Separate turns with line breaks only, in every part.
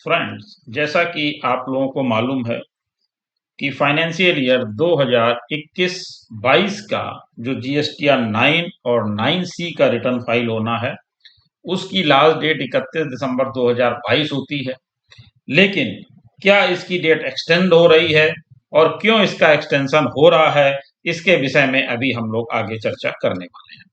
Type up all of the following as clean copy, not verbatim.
Friends, जैसा कि आप लोगों को मालूम है कि फाइनेंशियल ईयर 2021-22 का जो जीएसटीआर 9 और 9C का रिटर्न फाइल होना है, उसकी लास्ट डेट 31 दिसंबर 2022 होती है। लेकिन क्या इसकी डेट एक्सटेंड हो रही है और क्यों इसका एक्सटेंशन हो रहा है, इसके विषय में अभी हम लोग आगे चर्चा करने वाले हैं।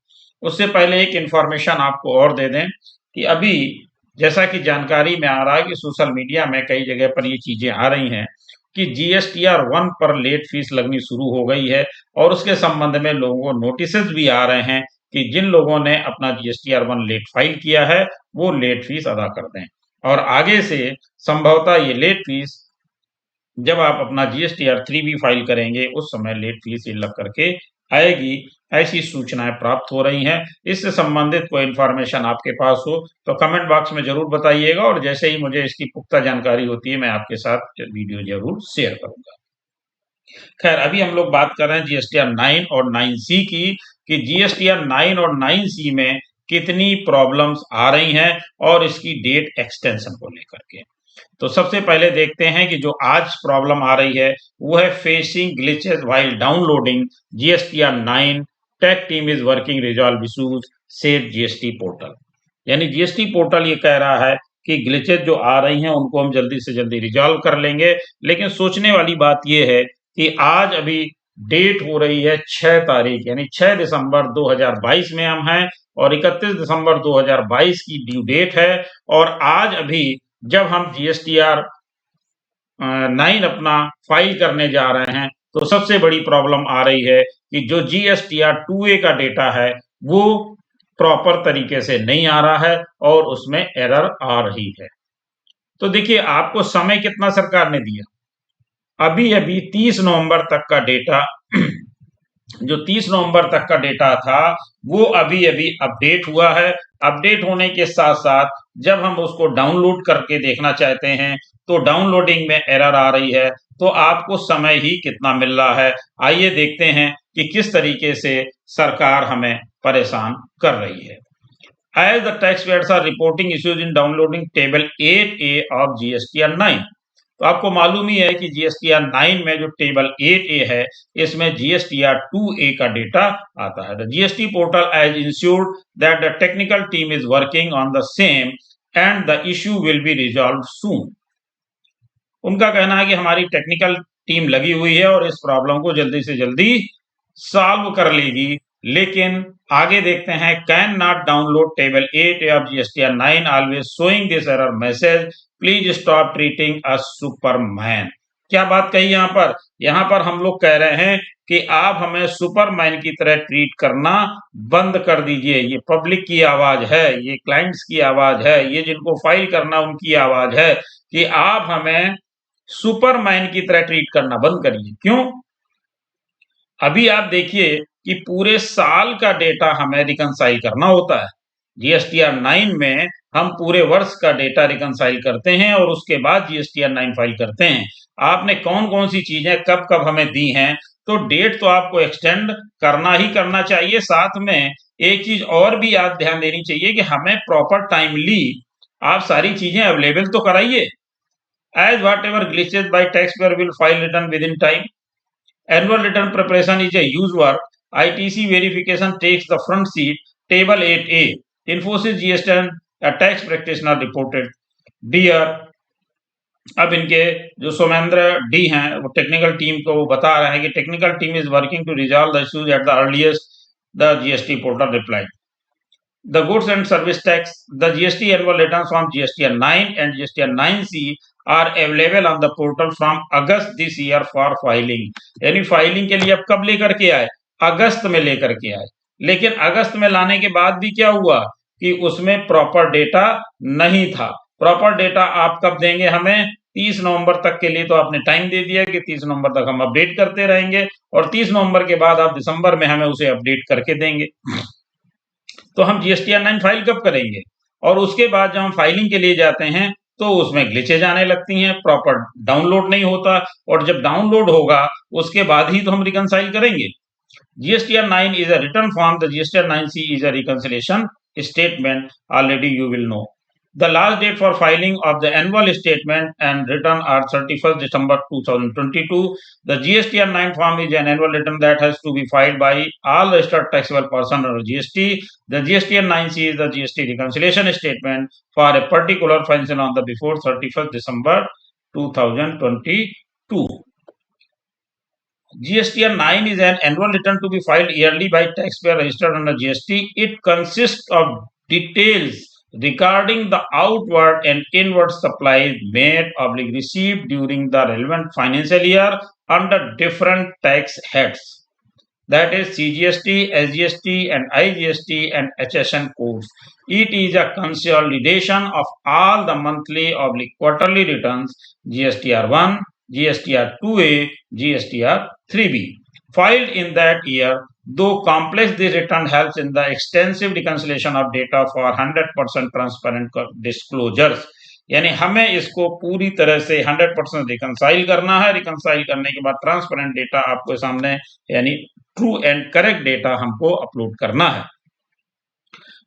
उससे पहले एक इन्फॉर्मेशन आपको और दे दें कि अभी जैसा कि जानकारी में आ रहा है कि सोशल मीडिया में कई जगह पर ये चीजें आ रही हैं कि जीएसटीआर 1 पर लेट फीस लगनी शुरू हो गई है और उसके संबंध में लोगों को नोटिसेस भी आ रहे हैं कि जिन लोगों ने अपना जीएसटीआर 1 लेट फाइल किया है वो लेट फीस अदा कर दें और आगे से संभवतः ये लेट फीस जब आप अपना जीएसटीआर 3 भी फाइल करेंगे उस समय लेट फीस लग करके आएगी, ऐसी सूचनाएं प्राप्त हो रही हैं। इससे संबंधित कोई इन्फॉर्मेशन आपके पास हो तो कमेंट बॉक्स में जरूर बताइएगा और जैसे ही मुझे इसकी पुख्ता जानकारी होती है मैं आपके साथ वीडियो जरूर शेयर करूंगा। खैर, अभी हम लोग बात कर रहे हैं जीएसटीआर 9 और 9C की कि जीएसटीआर 9 और 9C में कितनी प्रॉब्लम्स आ रही हैं और इसकी डेट एक्सटेंशन को लेकर के। तो सबसे पहले देखते हैं कि जो आज प्रॉब्लम आ रही है वो है facing glitches while downloading GSTR 9 tech team is working resolve issues said GST portal. यानी जीएसटी पोर्टल ये कह रहा है कि ग्लिचेस जो आ रही हैं उनको हम जल्दी से जल्दी रिजॉल्व कर लेंगे। लेकिन सोचने वाली बात ये है कि आज अभी डेट हो रही है 6 तारीख यानी 6 दिसंबर 2022 में हम हैं और 31 दिसंबर 2022 की ड्यू डेट है और आज अभी जब हम जीएसटीआर 9 अपना फाइल करने जा रहे हैं तो सबसे बड़ी प्रॉब्लम आ रही है कि जो जीएसटीआर 2A का डेटा है वो प्रॉपर तरीके से नहीं आ रहा है और उसमें एरर आ रही है। तो देखिए, आपको समय कितना सरकार ने दिया, अभी अभी 30 नवंबर तक का डेटा जो 30 नवंबर तक का डेटा था वो अभी अभी अपडेट हुआ है। अपडेट होने के साथ साथ जब हम उसको डाउनलोड करके देखना चाहते हैं तो डाउनलोडिंग में एरर आ रही है। तो आपको समय ही कितना मिल रहा है, आइए देखते हैं कि किस तरीके से सरकार हमें परेशान कर रही है। As the taxpayers are reporting issues in downloading table 8A of GSTR 9, तो आपको मालूम ही है कि जीएसटीआर 9 में जो टेबल 8A है इसमें जीएसटीआर 2A का डेटा आता है। The GST portal as insured that the technical team is working on the same and the issue will be resolve soon. उनका कहना है कि हमारी टेक्निकल टीम लगी हुई है और इस प्रॉब्लम को जल्दी से जल्दी सॉल्व कर लेगी। लेकिन आगे देखते हैं, can not download table 8 of GSTR 9 always showing this error message, please stop treating us Superman. क्या बात कही यहाँ पर हम लोग कह रहे हैं कि आप हमें सुपरमैन की तरह ट्रीट करना बंद कर दीजिए। ये पब्लिक की आवाज है, ये क्लाइंट्स की आवाज है, ये जिनको फाइल करना उनकी आवाज है कि आप हमें सुपरमैन की तरह ट्रीट करना बंद करिए। क्यों? अभी आप देखिए कि पूरे साल का डेटा हमें रिकंसाइल करना होता है। जीएसटीआर 9 में हम पूरे वर्ष का डेटा रिकंसाइल करते हैं और उसके बाद जीएसटीआर 9 फाइल करते हैं। आपने कौन कौन सी चीजें कब कब हमें दी हैं, तो डेट तो आपको एक्सटेंड करना ही करना चाहिए। साथ में एक चीज और भी आप ध्यान देनी चाहिए कि हमें प्रॉपर टाइमली आप सारी चीजें अवेलेबल तो कराइए। As whatever glitches by taxpayer will file return within time. Annual return preparation is a huge work. ITC verification takes the front seat. Table 8A. Infosys GSTN, a tax practitioner reported. Dear, अब इनके जो Somendra D हैं वो technical team को वो बता रहे हैं कि technical team is working to resolve the issues at the earliest, the GST portal reply. The goods and service tax, the GST annual returns from GSTR 9 and GSTR 9C are available on the portal from August this year for filing। यानी filing के लिए अब कब लेकर के आए? अगस्त में लेकर के आए। लेकिन अगस्त में लाने के बाद भी क्या हुआ कि उसमें प्रॉपर डेटा नहीं था। प्रॉपर डेटा आप कब देंगे हमें? 30 नवंबर तक के लिए तो आपने टाइम दे दिया कि 30 नवंबर तक हम अपडेट करते रहेंगे और 30 नवंबर के बाद आप दिसंबर में हमें उसे अपडेट करके देंगे। तो हम जीएसटीआर 9 फाइल कब करेंगे? और उसके बाद जब हम फाइलिंग के लिए जाते हैं तो उसमें ग्लिचेज आने लगती हैं, प्रॉपर डाउनलोड नहीं होता और जब डाउनलोड होगा उसके बाद ही तो हम रिकंसाइल करेंगे। GSTR 9 is a return form, the GSTR 9C is a reconciliation statement, already you will know. The last date for filing of the annual statement and return are 31st December 2022. The GSTR 9 form is an annual return that has to be filed by all registered taxable person under GST. The GSTR 9C is the GST reconciliation statement for a particular financial on the before 31st December 2022. GSTR 9 is an annual return to be filed yearly by taxpayer registered under GST. It consists of details regarding the outward and inward supplies made or received during the relevant financial year under different tax heads. That is CGST, SGST, and IGST and HSN codes. It is a consolidation of all the monthly or quarterly returns GSTR 1, GSTR 2A, GSTR 3B filed in that year. Though complex, this return helps in the extensive reconciliation of data for 100% transparent disclosures. यानी हमें इसको पूरी तरह से 100% reconcile करना है। Reconcile करने के बाद ट्रांसपेरेंट डेटा आपके सामने यानी ट्रू एंड करेक्ट डेटा हमको अपलोड करना है।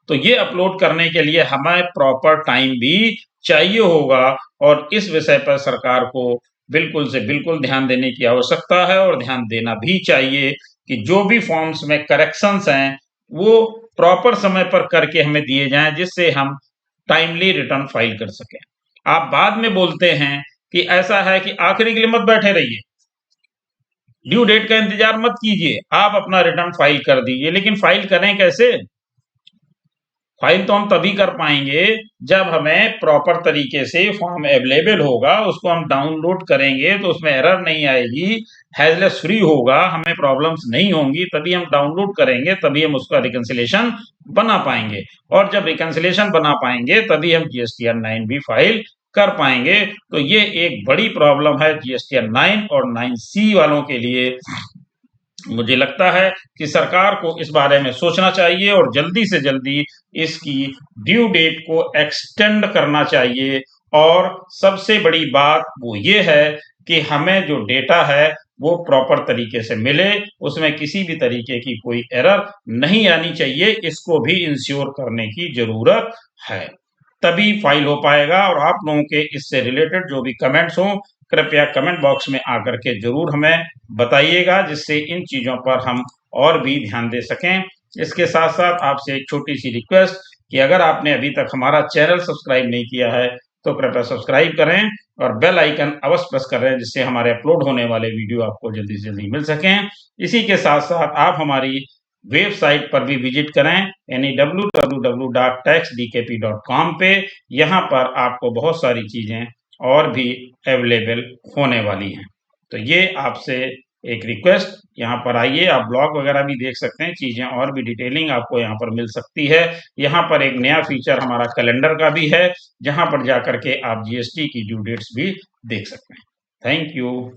तो ये अपलोड करने के लिए हमें प्रॉपर टाइम भी चाहिए होगा और इस विषय पर सरकार को बिल्कुल से बिल्कुल ध्यान देने की आवश्यकता है और ध्यान देना भी चाहिए कि जो भी फॉर्म्स में करेक्शंस हैं वो प्रॉपर समय पर करके हमें दिए जाएं, जिससे हम टाइमली रिटर्न फाइल कर सकें। आप बाद में बोलते हैं कि ऐसा है कि आखिरी के लिए मत बैठे रहिए, ड्यू डेट का इंतजार मत कीजिए, आप अपना रिटर्न फाइल कर दीजिए। लेकिन फाइल करें कैसे? फाइल तो हम तभी कर पाएंगे जब हमें प्रॉपर तरीके से फॉर्म अवेलेबल होगा, उसको हम डाउनलोड करेंगे तो उसमें एरर नहीं आएगी, हैजलेस फ्री होगा, हमें प्रॉब्लम्स नहीं होंगी, तभी हम डाउनलोड करेंगे, तभी हम उसका रिकंसिलिएशन बना पाएंगे। और जब रिकंसिलिएशन बना पाएंगे तभी हम GSTR 9 भी फाइल कर पाएंगे। तो ये एक बड़ी प्रॉब्लम है GSTR 9 और 9C वालों के लिए। मुझे लगता है कि सरकार को इस बारे में सोचना चाहिए और जल्दी से जल्दी इसकी ड्यू डेट को एक्सटेंड करना चाहिए। और सबसे बड़ी बात वो ये है कि हमें जो डेटा है वो प्रॉपर तरीके से मिले, उसमें किसी भी तरीके की कोई एरर नहीं आनी चाहिए, इसको भी इंश्योर करने की जरूरत है, तभी फाइल हो पाएगा। और आप लोगों के इससे रिलेटेड जो भी कमेंट्स हों कृपया कमेंट बॉक्स में आकर के जरूर हमें बताइएगा, जिससे इन चीजों पर हम और भी ध्यान दे सकें। इसके साथ साथ आपसे एक छोटी सी रिक्वेस्ट कि अगर आपने अभी तक हमारा चैनल सब्सक्राइब नहीं किया है तो कृपया सब्सक्राइब करें और बेल आइकन अवश्य प्रेस करें, जिससे हमारे अपलोड होने वाले वीडियो आपको जल्दी से जल्दी मिल सकें। इसी के साथ साथ आप हमारी वेबसाइट पर भी विजिट करें, यानी www.taxdkp.com पे। यहाँ पर आपको बहुत सारी चीजें और भी अवेलेबल होने वाली हैं। तो ये आपसे एक रिक्वेस्ट, यहाँ पर आइए, आप ब्लॉग वगैरह भी देख सकते हैं, चीजें और भी डिटेलिंग आपको यहाँ पर मिल सकती है। यहाँ पर एक नया फीचर हमारा कैलेंडर का भी है, जहाँ पर जाकर के आप GST की ड्यू डेट्स भी देख सकते हैं। Thank you.